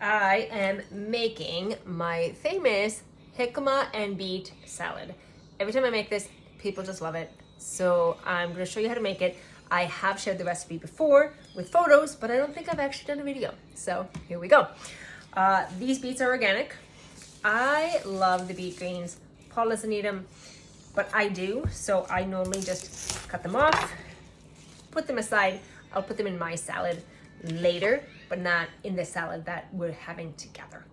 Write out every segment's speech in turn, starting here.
I am making my famous jicama and beet salad. Every time I make this, people just love it. So I'm gonna show you how to make it. I have shared the recipe before with photos, but I don't think I've actually done a video. So here we go. These beets are organic. I love the beet greens. Paul doesn't eat them, but I do. So I normally just cut them off, put them aside. I'll put them in my salad later, but not in the salad that we're having together.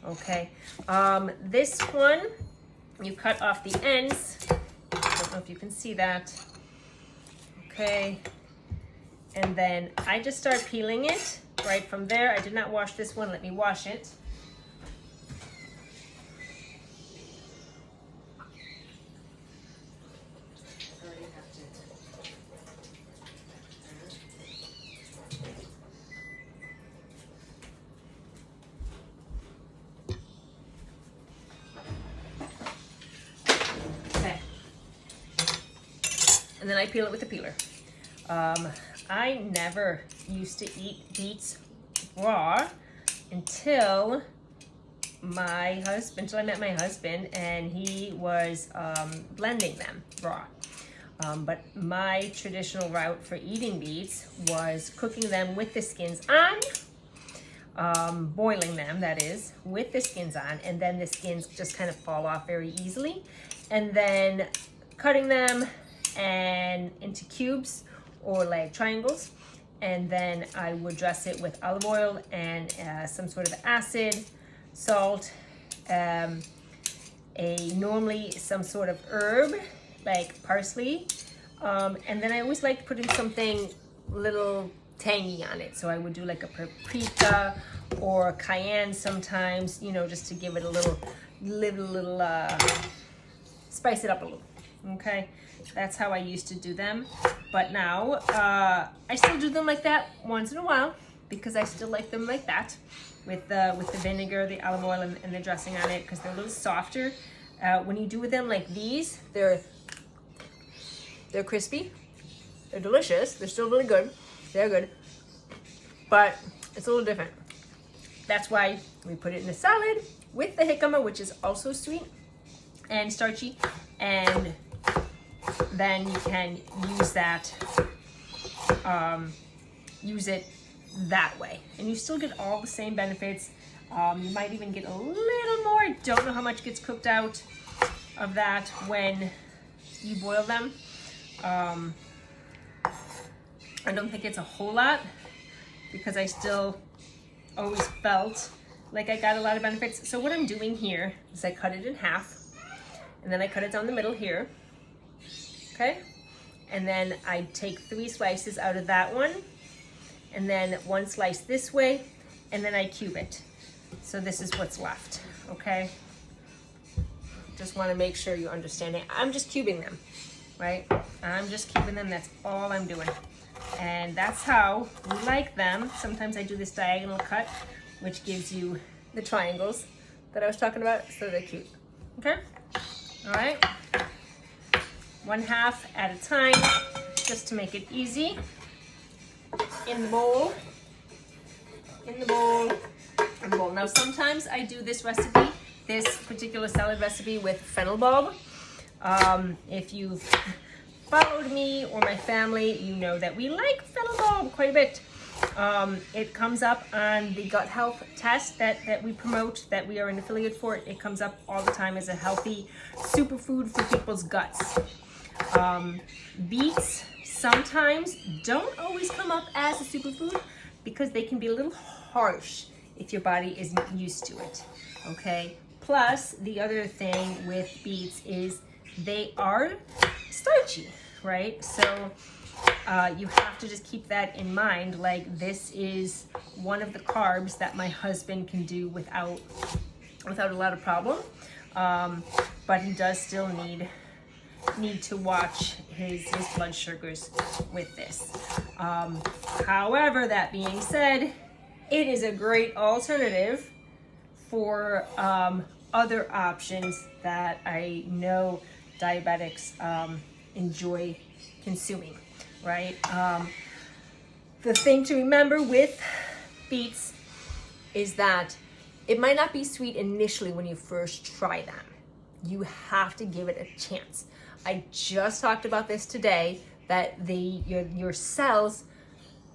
Okay, this one, you cut off the ends. I don't know if you can see that. Okay, and then I just start peeling it right from there. I did not wash this one. Let me wash it. And then I peel it with a peeler. I never used to eat beets raw until I met my husband, and he was blending them raw. But my traditional route for eating beets was cooking them with the skins on, boiling them, that is, with the skins on, and then the skins just kind of fall off very easily, and then cutting them and into cubes or like triangles, and then I would dress it with olive oil and some sort of acid, salt, normally some sort of herb like parsley, and then I always like putting something little tangy on it, so I would do like a paprika or cayenne sometimes, you know, just to give it a little spice it up a little. Okay, that's how I used to do them, but now I still do them like that once in a while because I still like them like that with the vinegar, the olive oil, and the dressing on it, because they're a little softer. When you do with them like these, they're crispy, they're delicious, they're still really good, they're good, but it's a little different. That's why we put it in a salad with the jicama, which is also sweet and starchy, and then you can use that, use it that way, and you still get all the same benefits. You might even get a little more. I don't know how much gets cooked out of that when you boil them. I don't think it's a whole lot, because I still always felt like I got a lot of benefits. So what I'm doing here is I cut it in half, and then I cut it down the middle here. Okay, and then I take 3 slices out of that one, and then 1 slice this way, and then I cube it. So this is what's left. Okay, just want to make sure you understand it. I'm just cubing them, right? I'm just cubing them. That's all I'm doing, and that's how we like them. Sometimes I do this diagonal cut, which gives you the triangles that I was talking about, so they're cute. Okay, all right. 1/2 at a time, just to make it easy. In the bowl, in the bowl, in the bowl. Now sometimes I do this recipe, this particular salad recipe, with fennel bulb. If you've followed me or my family, you know that we like fennel bulb quite a bit. It comes up on the gut health test that we promote, that we are an affiliate for. It comes up all the time as a healthy superfood for people's guts. Beets sometimes don't always come up as a superfood because they can be a little harsh if your body isn't used to it. Okay, plus the other thing with beets is they are starchy, right? So you have to just keep that in mind. Like, this is one of the carbs that my husband can do without a lot of problem, but he does still need to watch his blood sugars with this. However, that being said, it is a great alternative for other options that I know diabetics enjoy consuming, right? The thing to remember with beets is that it might not be sweet initially when you first try them. You have to give it a chance. I just talked about this today, that your cells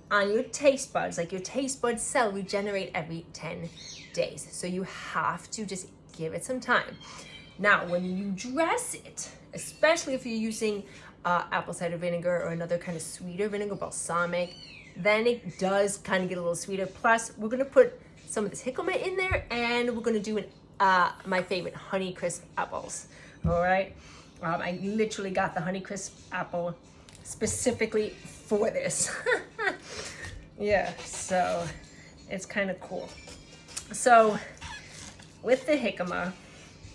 on your taste buds, like your taste bud cell, regenerate every 10 days. So you have to just give it some time. Now, when you dress it, especially if you're using apple cider vinegar or another kind of sweeter vinegar, balsamic, then it does kind of get a little sweeter. Plus, we're gonna put some of this jicama in there, and we're gonna do my favorite, Honey Crisp apples. All right, I literally got the Honey Crisp apple specifically for this. Yeah, so it's kind of cool. So with the jicama,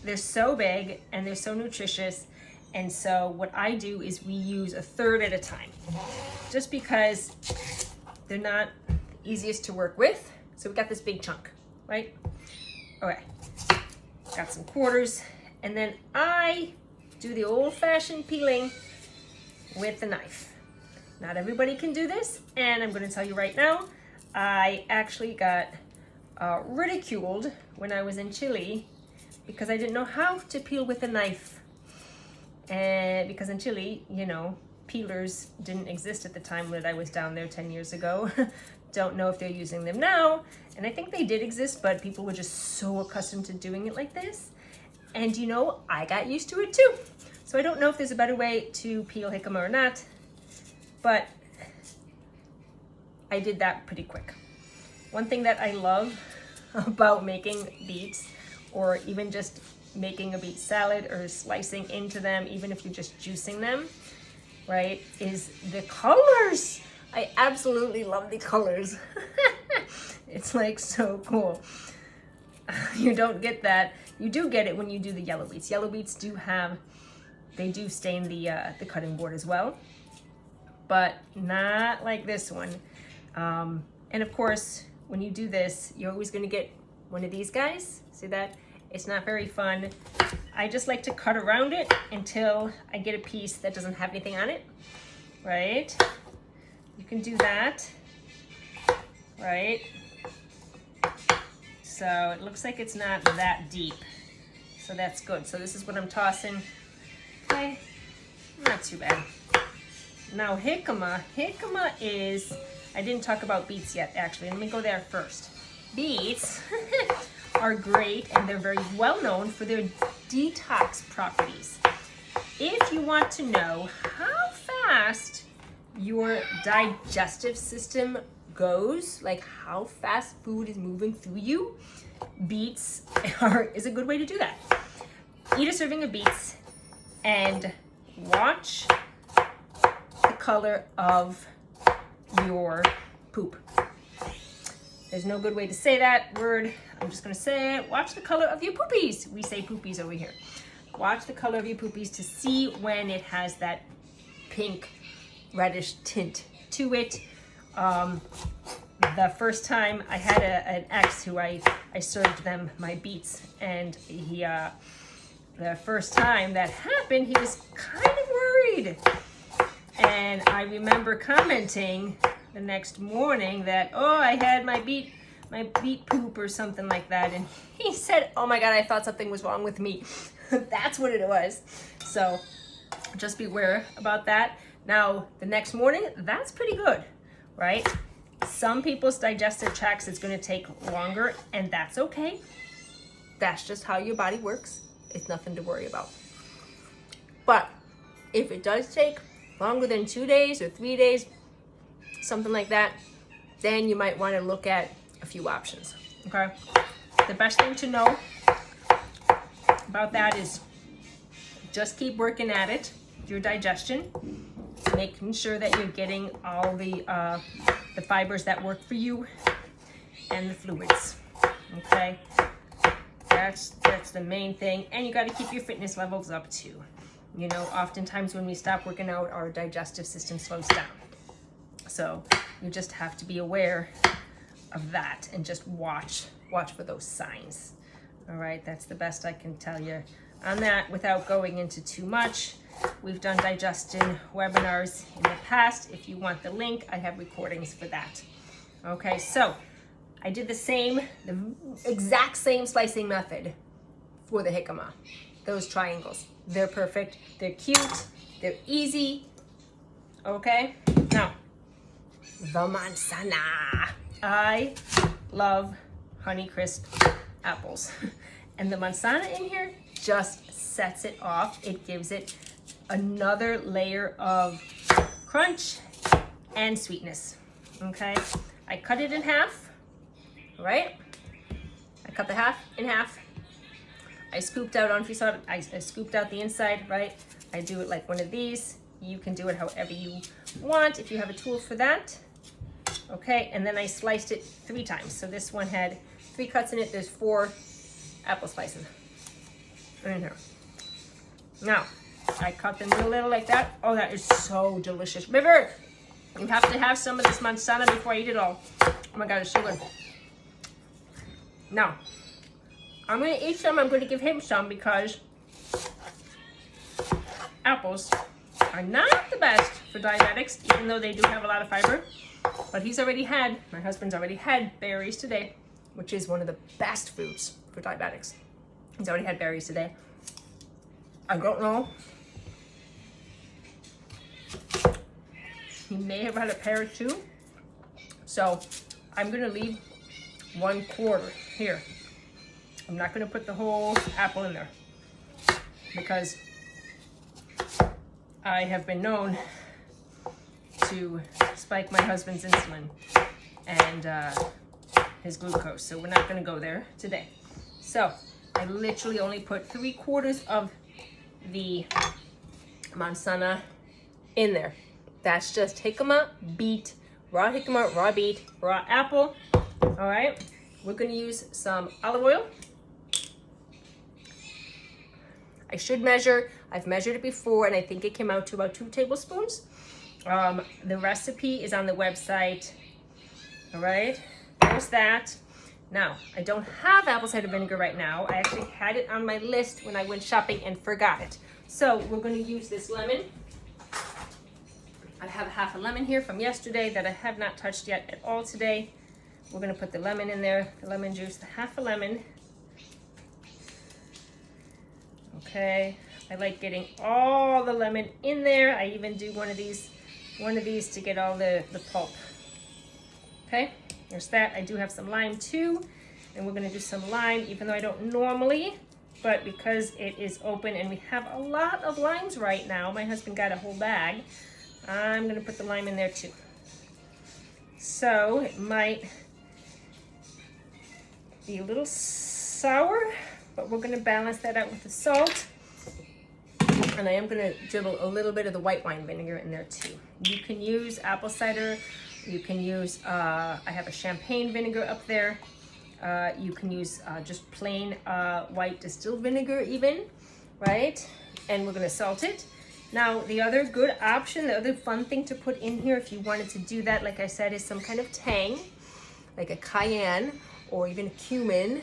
they're so big and they're so nutritious. And so what I do is we use a third at a time, just because they're not the easiest to work with. So we got this big chunk, right? Okay, got some quarters. And then I do the old-fashioned peeling with the knife. Not everybody can do this. And I'm gonna tell you right now, I actually got ridiculed when I was in Chile because I didn't know how to peel with a knife. And because in Chile, you know, peelers didn't exist at the time that I was down there 10 years ago. Don't know if they're using them now. And I think they did exist, but people were just so accustomed to doing it like this. And you know, I got used to it too. So I don't know if there's a better way to peel jicama or not, but I did that pretty quick. One thing that I love about making beets, or even just making a beet salad or slicing into them, even if you're just juicing them, right, is the colors. I absolutely love the colors. It's like so cool. You don't get that. You do get it when you do the yellow beets. Yellow beets do have, they do stain the cutting board as well, but not like this one. And of course, when you do this, you're always gonna get one of these guys. See that? It's not very fun. I just like to cut around it until I get a piece that doesn't have anything on it, right? You can do that, right? So it looks like it's not that deep. So that's good. So this is what I'm tossing. Okay, not too bad. Now jicama is, I didn't talk about beets yet actually. Let me go there first. Beets are great and they're very well known for their detox properties. If you want to know how fast your digestive system goes, like how fast food is moving through you, beets is a good way to do that. Eat a serving of beets and watch the color of your poop. There's no good way to say that word. I'm just gonna say it. Watch the color of your poopies. We say poopies over here. Watch the color of your poopies to see when it has that pink reddish tint to it. The first time I had an ex who I served them my beets, and he the first time that happened, he was kind of worried. And I remember commenting the next morning that, oh, I had my beet poop or something like that. And he said, oh my God, I thought something was wrong with me. That's what it was. So just beware about that. Now, the next morning, that's pretty good, right? Some people's digestive tracts, it's gonna take longer, and that's okay. That's just how your body works. It's nothing to worry about. But if it does take longer than 2 days or 3 days, something like that, then you might want to look at a few options, okay? The best thing to know about that is just keep working at it, your digestion, making sure that you're getting all the fibers that work for you and the fluids, okay? That's the main thing. And you got to keep your fitness levels up too. You know, oftentimes when we stop working out, our digestive system slows down. So you just have to be aware of that and just watch for those signs. All right, that's the best I can tell you on that without going into too much. We've done digestion webinars in the past. If you want the link, I have recordings for that. Okay, so I did the exact same slicing method for the jicama. Those triangles. They're perfect. They're cute. They're easy. Okay? Now, the manzana. I love Honeycrisp apples. And the manzana in here just sets it off. It gives it another layer of crunch and sweetness. Okay? I cut it in half, right? I cut the half in half. I scooped out, I don't know if you saw it, I scooped out the inside, right? I do it like one of these. You can do it however you want if you have a tool for that. Okay, and then I sliced it 3 times. So this one had 3 cuts in it. There's 4 apple slices in here. Now, I cut them real little like that. Oh, that is so delicious. River, you have to have some of this manzana before I eat it all. Oh my God, it's so good. Now, I'm gonna eat some, I'm gonna give him some because apples are not the best for diabetics, even though they do have a lot of fiber. But my husband's already had berries today, which is one of the best foods for diabetics. He's already had berries today. I don't know. He may have had a pear too. So I'm gonna leave 1/4 here. I'm not gonna put the whole apple in there because I have been known to spike my husband's insulin and his glucose. So we're not gonna go there today. So I literally only put 3/4 of the manzana in there. That's just jicama, beet, raw jicama, raw beet, raw apple. All right, we're gonna use some olive oil. I should measure, I've measured it before and I think it came out to about 2 tablespoons. The recipe is on the website. All right, there's that. Now, I don't have apple cider vinegar right now. I actually had it on my list when I went shopping and forgot it. So we're gonna use this lemon. I have half a lemon here from yesterday that I have not touched yet at all today. We're gonna put the lemon in there, the lemon juice, the half a lemon. Okay, I like getting all the lemon in there. I even do one of these to get all the pulp. Okay, there's that. I do have some lime too, and we're gonna do some lime, even though I don't normally, but because it is open and we have a lot of limes right now, my husband got a whole bag, I'm gonna put the lime in there too. So it might be a little sour, but we're gonna balance that out with the salt. And I am gonna dribble a little bit of the white wine vinegar in there too. You can use apple cider, you can use, I have a champagne vinegar up there. You can use just plain white distilled vinegar even, right? And we're gonna salt it. Now, the other good option, the other fun thing to put in here if you wanted to do that, like I said, is some kind of tang, like a cayenne or even cumin,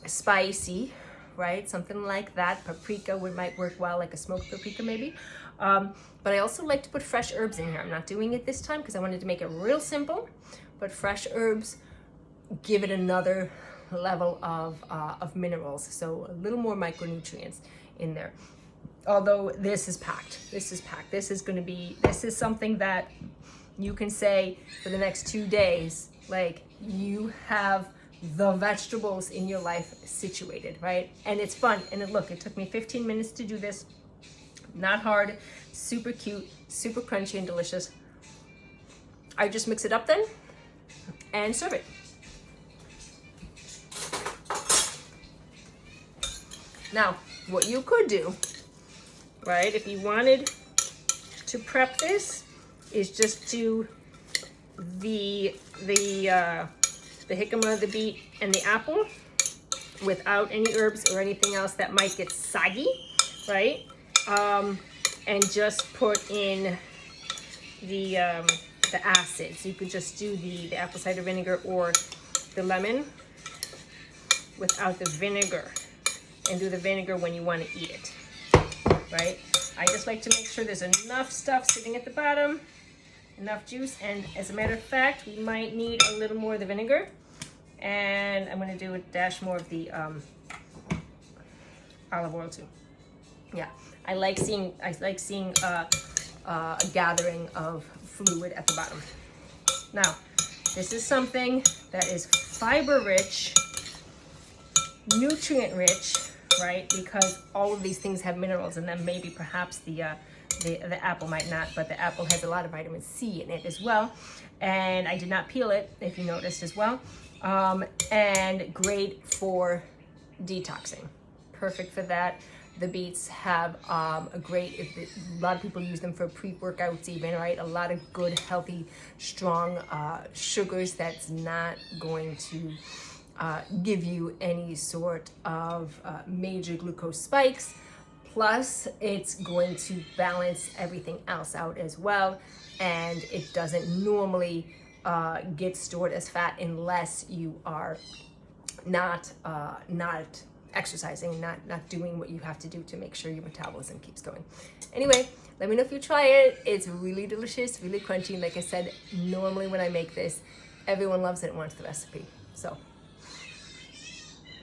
spicy, right? Something like that. Paprika might work well, like a smoked paprika maybe. But I also like to put fresh herbs in here. I'm not doing it this time because I wanted to make it real simple, but fresh herbs give it another level of minerals. So a little more micronutrients in there. Although this is packed. This is packed. This is something that you can say for the next 2 days, like you have the vegetables in your life situated, right? And it's fun. And look, it took me 15 minutes to do this. Not hard, super cute, super crunchy and delicious. I just mix it up then and serve it. Now, what you could do, right, if you wanted to prep this, is just do the jicama, the beet, and the apple without any herbs or anything else that might get soggy, right? And just put in the acids. You could just do the apple cider vinegar or the lemon without the vinegar, and do the vinegar when you want to eat it, right? I just like to make sure there's enough stuff sitting at the bottom enough juice. And as a matter of fact, we might need a little more of the vinegar. And I'm going to do a dash more of the olive oil too. Yeah, I like seeing a gathering of fluid at the bottom. Now, this is something that is fiber rich, nutrient rich, right? Because all of these things have minerals in them. Maybe perhaps the apple might not, but the apple has a lot of vitamin C in it as well. And I did not peel it, if you noticed as well. And great for detoxing. Perfect for that. The beets have a lot of people use them for pre-workouts even, right? A lot of good, healthy, strong sugars that's not going to give you any sort of major glucose spikes. Plus, it's going to balance everything else out as well. And it doesn't normally get stored as fat unless you are not exercising, not doing what you have to do to make sure your metabolism keeps going. Anyway, let me know if you try it. It's really delicious, really crunchy. Like I said, normally when I make this, everyone loves it and wants the recipe. So